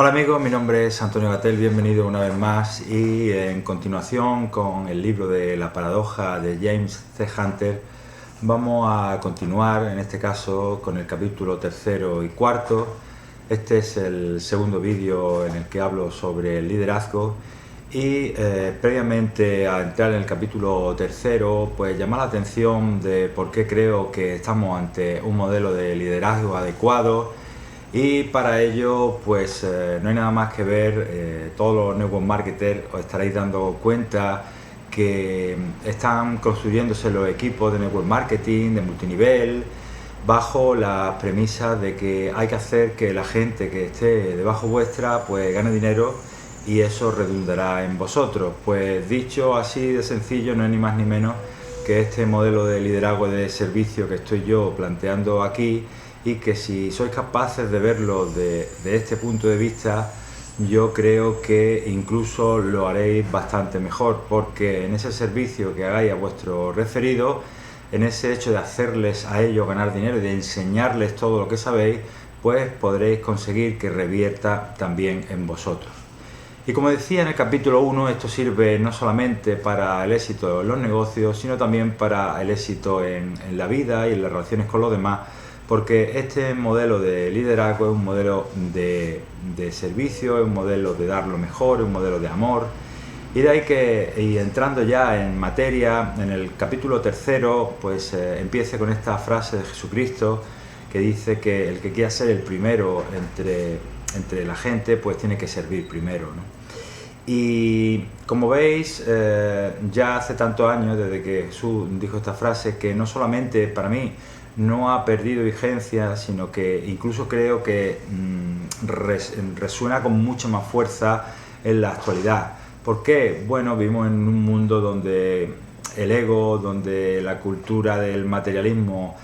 Hola amigos, mi nombre es Antonio Gatel, bienvenido una vez más y en continuación con el libro de La paradoja de James C. Hunter vamos a continuar en este caso con el capítulo tercero y cuarto. Este es el segundo vídeo en el que hablo sobre el liderazgo y previamente a entrar en el capítulo tercero, pues llamar la atención de por qué creo que estamos ante un modelo de liderazgo adecuado. Y para ello, pues no hay nada más que ver, todos los network marketers os estaréis dando cuenta que están construyéndose los equipos de network marketing, de multinivel, bajo la premisa de que hay que hacer que la gente que esté debajo vuestra pues gane dinero y eso redundará en vosotros. Pues dicho así de sencillo, no es ni más ni menos que este modelo de liderazgo de servicio que estoy yo planteando aquí, y que si sois capaces de verlo de este punto de vista, yo creo que incluso lo haréis bastante mejor, porque en ese servicio que hagáis a vuestros referidos, en ese hecho de hacerles a ellos ganar dinero y de enseñarles todo lo que sabéis, pues podréis conseguir que revierta también en vosotros. Y como decía en el capítulo 1, esto sirve no solamente para el éxito en los negocios, sino también para el éxito en la vida y en las relaciones con los demás, porque este modelo de liderazgo es un modelo de servicio, es un modelo de dar lo mejor, es un modelo de amor. Y de ahí que, y entrando ya en materia, en el capítulo tercero, pues empiece con esta frase de Jesucristo que dice que el que quiera ser el primero entre la gente, pues tiene que servir primero, ¿no? Y como veis, ya hace tantos años desde que Jesús dijo esta frase, que no solamente para mí no ha perdido vigencia, sino que incluso creo que resuena con mucha más fuerza en la actualidad. ¿Por qué? Bueno, vivimos en un mundo donde el ego, donde la cultura del materialismo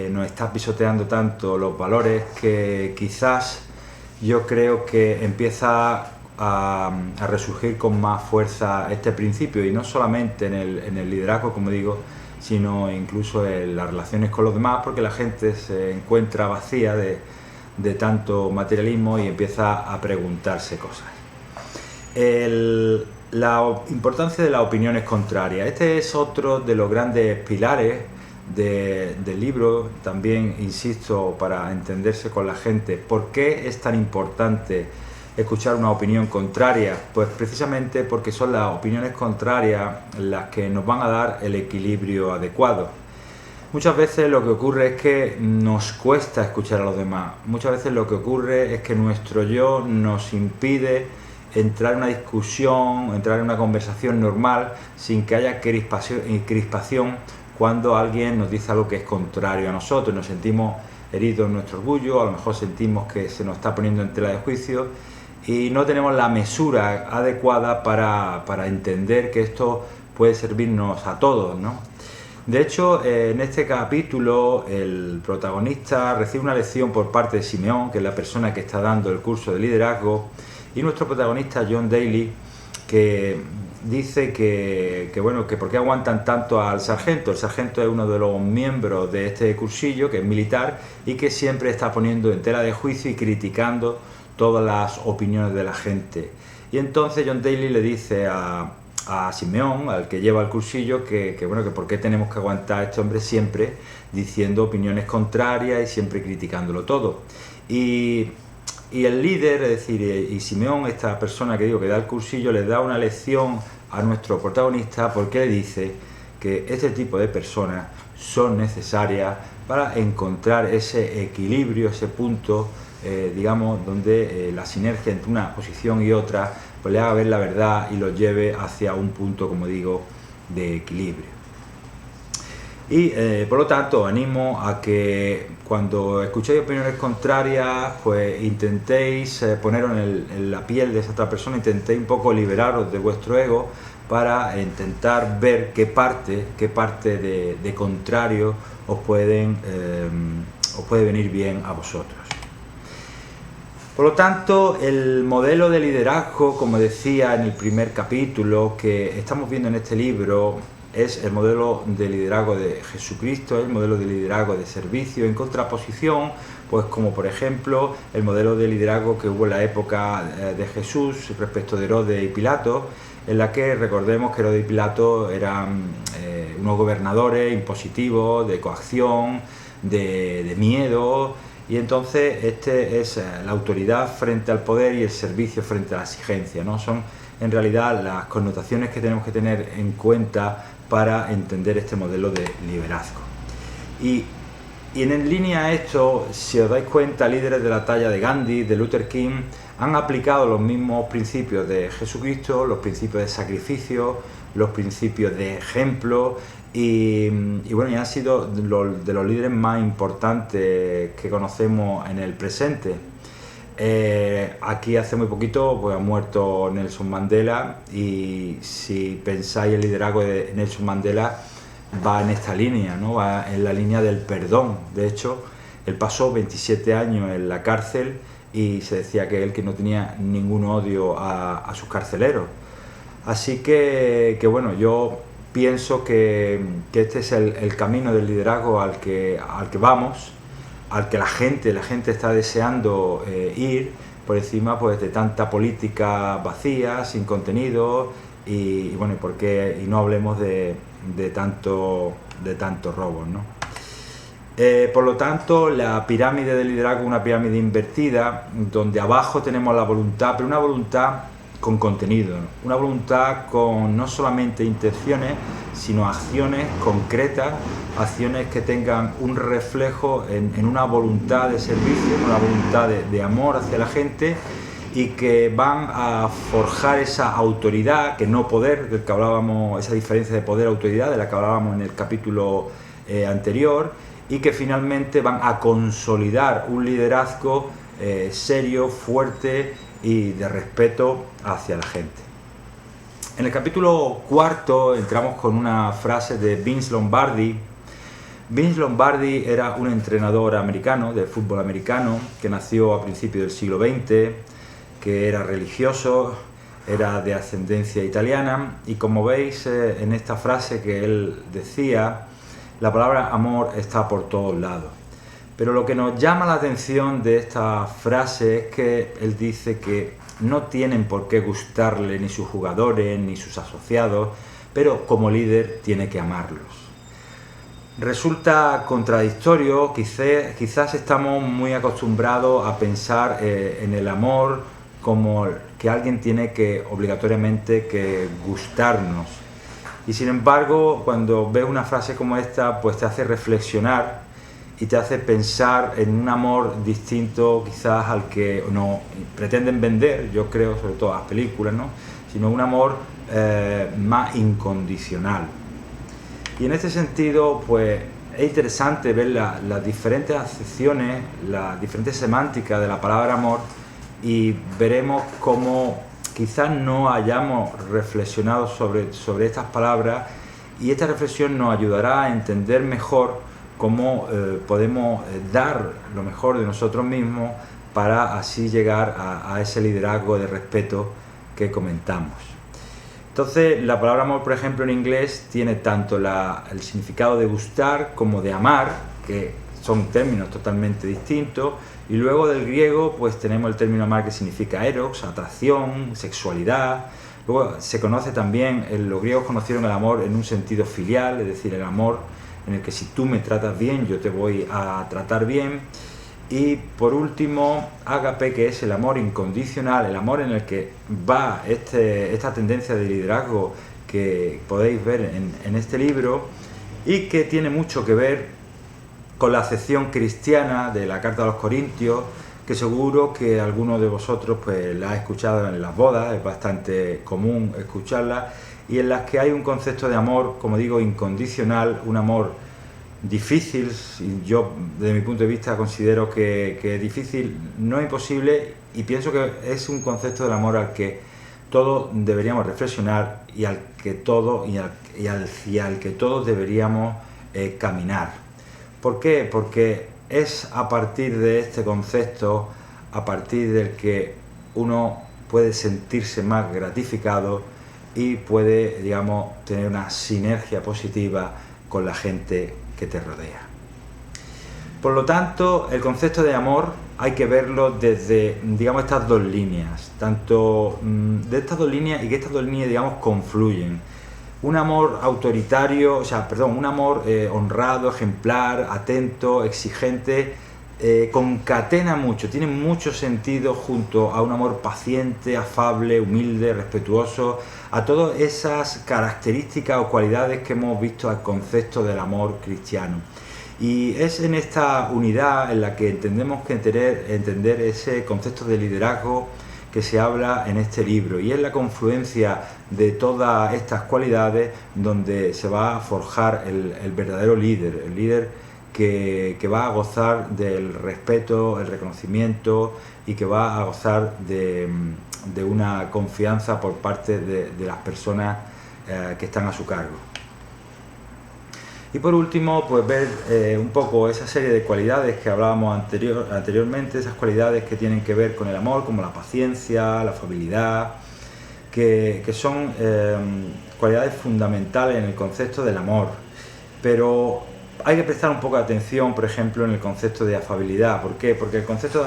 nos está pisoteando tanto los valores, que quizás yo creo que empieza a resurgir con más fuerza este principio, y no solamente en el liderazgo, como digo, sino incluso en las relaciones con los demás, porque la gente se encuentra vacía de tanto materialismo y empieza a preguntarse cosas. La importancia de las opiniones contrarias. Este es otro de los grandes pilares del libro, también insisto, para entenderse con la gente. ¿Por qué es tan importante escuchar una opinión contraria? Pues precisamente porque son las opiniones contrarias las que nos van a dar el equilibrio adecuado. Muchas veces lo que ocurre es que nos cuesta escuchar a los demás. Muchas veces lo que ocurre es que nuestro yo nos impide entrar en una discusión, entrar en una conversación normal sin que haya crispación cuando alguien nos dice algo que es contrario a nosotros. Nos sentimos heridos en nuestro orgullo, a lo mejor sentimos que se nos está poniendo en tela de juicio y no tenemos la mesura adecuada para entender que esto puede servirnos a todos, ¿no? De hecho, en este capítulo el protagonista recibe una lección por parte de Simeón, que es la persona que está dando el curso de liderazgo, y nuestro protagonista John Daly, que dice que por qué aguantan tanto al sargento. El sargento es uno de los miembros de este cursillo, que es militar, y que siempre está poniendo en tela de juicio y criticando todas las opiniones de la gente. Y entonces John Daly le dice a Simeón, al que lleva el cursillo, que por qué tenemos que aguantar a este hombre siempre diciendo opiniones contrarias y siempre criticándolo todo. Y el líder, es decir, y Simeón, esta persona que digo que da el cursillo, le da una lección a nuestro protagonista, porque le dice que este tipo de personas son necesarias para encontrar ese equilibrio, ese punto, digamos, donde la sinergia entre una posición y otra pues le haga ver la verdad y lo lleve hacia un punto, como digo, de equilibrio. Y por lo tanto, animo a que cuando escuchéis opiniones contrarias, pues intentéis poneros en la piel de esa otra persona, intentéis un poco liberaros de vuestro ego para intentar ver qué parte de contrario os puede venir bien a vosotros. Por lo tanto, el modelo de liderazgo, como decía en el primer capítulo, que estamos viendo en este libro, es el modelo de liderazgo de Jesucristo, el modelo de liderazgo de servicio, en contraposición, pues como por ejemplo el modelo de liderazgo que hubo en la época de Jesús respecto de Herodes y Pilato, en la que recordemos que Herodes y Pilato eran unos gobernadores impositivos, de coacción, de miedo, y entonces este es la autoridad frente al poder y el servicio frente a la exigencia, ¿no? Son en realidad las connotaciones que tenemos que tener en cuenta para entender este modelo de liderazgo. Y en línea a esto, si os dais cuenta, líderes de la talla de Gandhi, de Luther King, han aplicado los mismos principios de Jesucristo, los principios de sacrificio, los principios de ejemplo, y bueno, ya han sido de los líderes más importantes que conocemos en el presente. Aquí hace muy poquito pues, ha muerto Nelson Mandela, y si pensáis el liderazgo de Nelson Mandela va en esta línea, ¿no? Va en la línea del perdón. De hecho, él pasó 27 años en la cárcel y se decía que él que no tenía ningún odio a sus carceleros. Así que bueno, yo pienso que este es el camino del liderazgo al que vamos, al que la gente está deseando ir, por encima pues de tanta política vacía, sin contenido, y bueno, y no hablemos de tanto robos, ¿no? Por lo tanto, la pirámide del liderazgo es una pirámide invertida, donde abajo tenemos la voluntad, pero una voluntad con contenido, ¿no? Una voluntad con no solamente intenciones, sino acciones concretas, acciones que tengan un reflejo en una voluntad de servicio, una voluntad de amor hacia la gente, y que van a forjar esa autoridad, que no poder, del que hablábamos, esa diferencia de poder-autoridad de la que hablábamos en el capítulo anterior, y que finalmente van a consolidar un liderazgo serio, fuerte y de respeto hacia la gente. En el capítulo cuarto entramos con una frase de Vince Lombardi. Vince Lombardi era un entrenador americano de fútbol americano que nació a principios del siglo XX, que era religioso, era de ascendencia italiana, y como veis en esta frase que él decía, la palabra amor está por todos lados. Pero lo que nos llama la atención de esta frase es que él dice que no tienen por qué gustarle ni sus jugadores ni sus asociados, pero como líder tiene que amarlos. Resulta contradictorio, quizás estamos muy acostumbrados a pensar en el amor como que alguien tiene que obligatoriamente que gustarnos. Y sin embargo, cuando ves una frase como esta, pues te hace reflexionar y te hace pensar en un amor distinto quizás al que nos pretenden vender, yo creo, sobre todo las películas, ¿no? Sino un amor más incondicional. Y en este sentido, pues es interesante ver las diferentes acepciones, las diferentes semánticas de la palabra amor, y veremos cómo quizás no hayamos reflexionado sobre estas palabras, y esta reflexión nos ayudará a entender mejor cómo podemos dar lo mejor de nosotros mismos para así llegar a ese liderazgo de respeto que comentamos. Entonces, la palabra amor, por ejemplo, en inglés tiene tanto el significado de gustar como de amar, que son términos totalmente distintos, y luego del griego pues tenemos el término amar, que significa eros, atracción, sexualidad. Luego se conoce también, los griegos conocieron el amor en un sentido filial, es decir, el amor en el que si tú me tratas bien, yo te voy a tratar bien. Y por último, ágape, que es el amor incondicional, el amor en el que va esta tendencia de liderazgo que podéis ver en este libro, y que tiene mucho que ver con la acepción cristiana de la Carta a los Corintios, que seguro que algunos de vosotros pues la ha escuchado en las bodas, es bastante común escucharla, y en las que hay un concepto de amor, como digo, incondicional, un amor difícil. Y yo desde mi punto de vista considero que es difícil, no es imposible, y pienso que es un concepto del amor al que todos deberíamos reflexionar, y al que todos deberíamos caminar. ¿Por qué? Porque es a partir de este concepto, a partir del que uno puede sentirse más gratificado y puede, digamos, tener una sinergia positiva con la gente que te rodea. Por lo tanto, el concepto de amor hay que verlo desde, digamos, estas dos líneas, tanto de estas dos líneas, y que estas dos líneas, digamos, confluyen. Un amor autoritario, un amor honrado, ejemplar, atento, exigente, concatena mucho, tiene mucho sentido junto a un amor paciente, afable, humilde, respetuoso, a todas esas características o cualidades que hemos visto al concepto del amor cristiano. Y es en esta unidad en la que tenemos que entender ese concepto de liderazgo que se habla en este libro, y es la confluencia de todas estas cualidades donde se va a forjar el verdadero líder, el líder que va a gozar del respeto, el reconocimiento, y que va a gozar de una confianza por parte de las personas que están a su cargo. Y por último, pues ver un poco esa serie de cualidades que hablábamos anteriormente, esas cualidades que tienen que ver con el amor, como la paciencia, la afabilidad, que son cualidades fundamentales en el concepto del amor. Pero hay que prestar un poco de atención, por ejemplo, en el concepto de afabilidad. ¿Por qué? Porque el concepto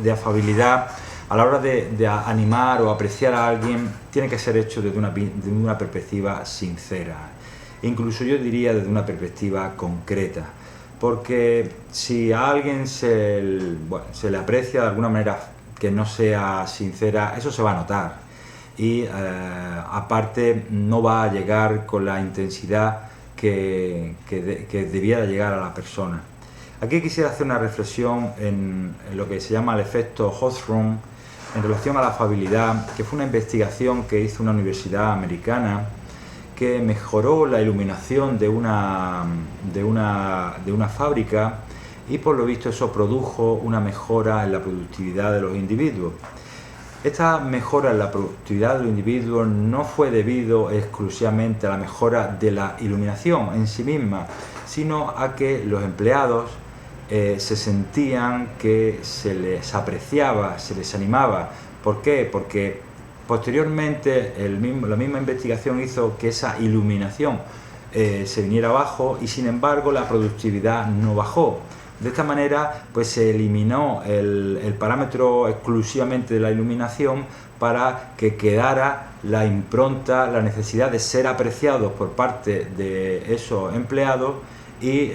de afabilidad, a la hora de animar o apreciar a alguien, tiene que ser hecho desde una perspectiva sincera. Incluso yo diría desde una perspectiva concreta. Porque si a alguien se le aprecia de alguna manera que no sea sincera, eso se va a notar. Y aparte no va a llegar con la intensidad que debiera llegar a la persona. Aquí quisiera hacer una reflexión en lo que se llama el efecto Hawthorne en relación a la afabilidad, que fue una investigación que hizo una universidad americana que mejoró la iluminación de una fábrica, y por lo visto eso produjo una mejora en la productividad de los individuos. Esta mejora en la productividad de los individuos no fue debido exclusivamente a la mejora de la iluminación en sí misma, sino a que los empleados se sentían que se les apreciaba, se les animaba. ¿Por qué? Porque posteriormente la misma investigación hizo que esa iluminación se viniera abajo, y sin embargo la productividad no bajó. De esta manera, pues se eliminó el parámetro exclusivamente de la iluminación para que quedara la impronta, la necesidad de ser apreciados por parte de esos empleados, y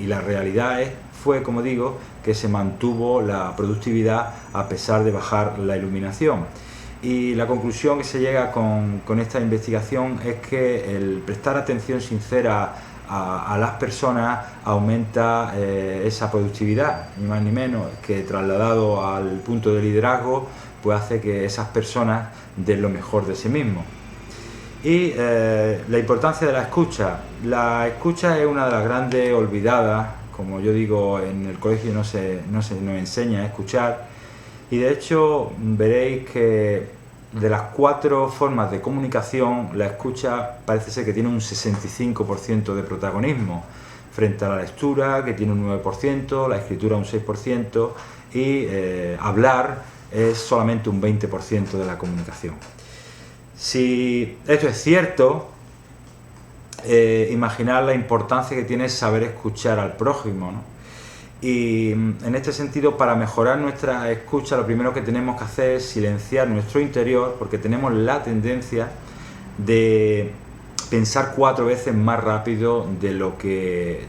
la realidad fue, como digo, que se mantuvo la productividad a pesar de bajar la iluminación. Y la conclusión que se llega con esta investigación es que el prestar atención sincera a las personas aumenta esa productividad, ni más ni menos, que trasladado al punto de liderazgo, pues hace que esas personas den lo mejor de sí mismos. Y la importancia de la escucha. La escucha es una de las grandes olvidadas, como yo digo, en el colegio no se nos enseña a escuchar, y de hecho veréis que de las 4 formas de comunicación, la escucha parece ser que tiene un 65% de protagonismo, frente a la lectura, que tiene un 9%, la escritura un 6%, y hablar es solamente un 20% de la comunicación. Si esto es cierto, imaginar la importancia que tiene saber escuchar al prójimo, ¿no? Y en este sentido, para mejorar nuestra escucha, lo primero que tenemos que hacer es silenciar nuestro interior, porque tenemos la tendencia de pensar 4 veces más rápido de lo que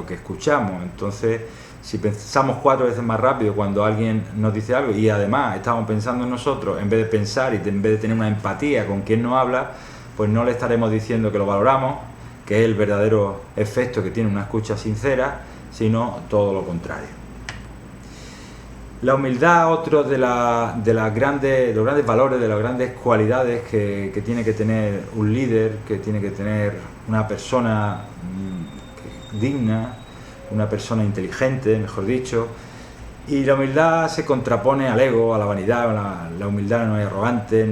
escuchamos. Entonces, si pensamos 4 veces más rápido cuando alguien nos dice algo, y además estamos pensando en nosotros, en vez de pensar y en vez de tener una empatía con quien nos habla, pues no le estaremos diciendo que lo valoramos, que es el verdadero efecto que tiene una escucha sincera, sino todo lo contrario. La humildad, otro de los grandes valores, de las grandes cualidades que tiene que tener un líder, que tiene que tener una persona digna, una persona inteligente, mejor dicho. Y la humildad se contrapone al ego, a la vanidad. La humildad no es arrogante,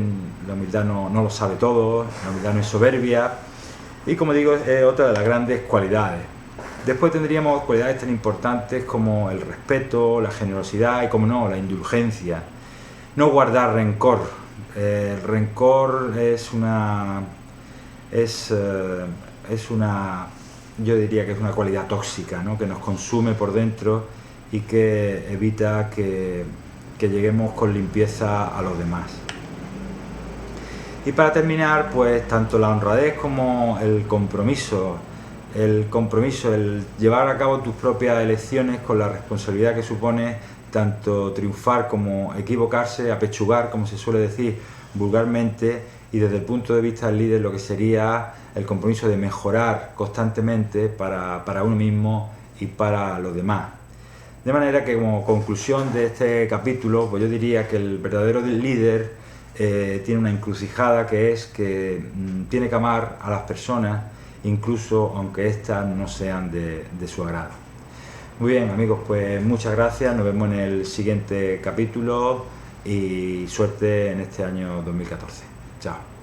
la humildad no lo sabe todo, la humildad no es soberbia, y como digo, es otra de las grandes cualidades. Después tendríamos cualidades tan importantes como el respeto, la generosidad y, como no, la indulgencia. No guardar rencor, El rencor yo diría que es una cualidad tóxica, ¿no? Que nos consume por dentro y que evita que lleguemos con limpieza a los demás. Y para terminar, pues tanto la honradez como el compromiso, el llevar a cabo tus propias elecciones con la responsabilidad que supone tanto triunfar como equivocarse, apechugar, como se suele decir vulgarmente, y desde el punto de vista del líder lo que sería el compromiso de mejorar constantemente para uno mismo y para los demás. De manera que, como conclusión de este capítulo, pues yo diría que el verdadero líder tiene una encrucijada, que es que tiene que amar a las personas incluso aunque éstas no sean de su agrado. Muy bien, amigos, pues muchas gracias, nos vemos en el siguiente capítulo y suerte en este año 2014. Chao.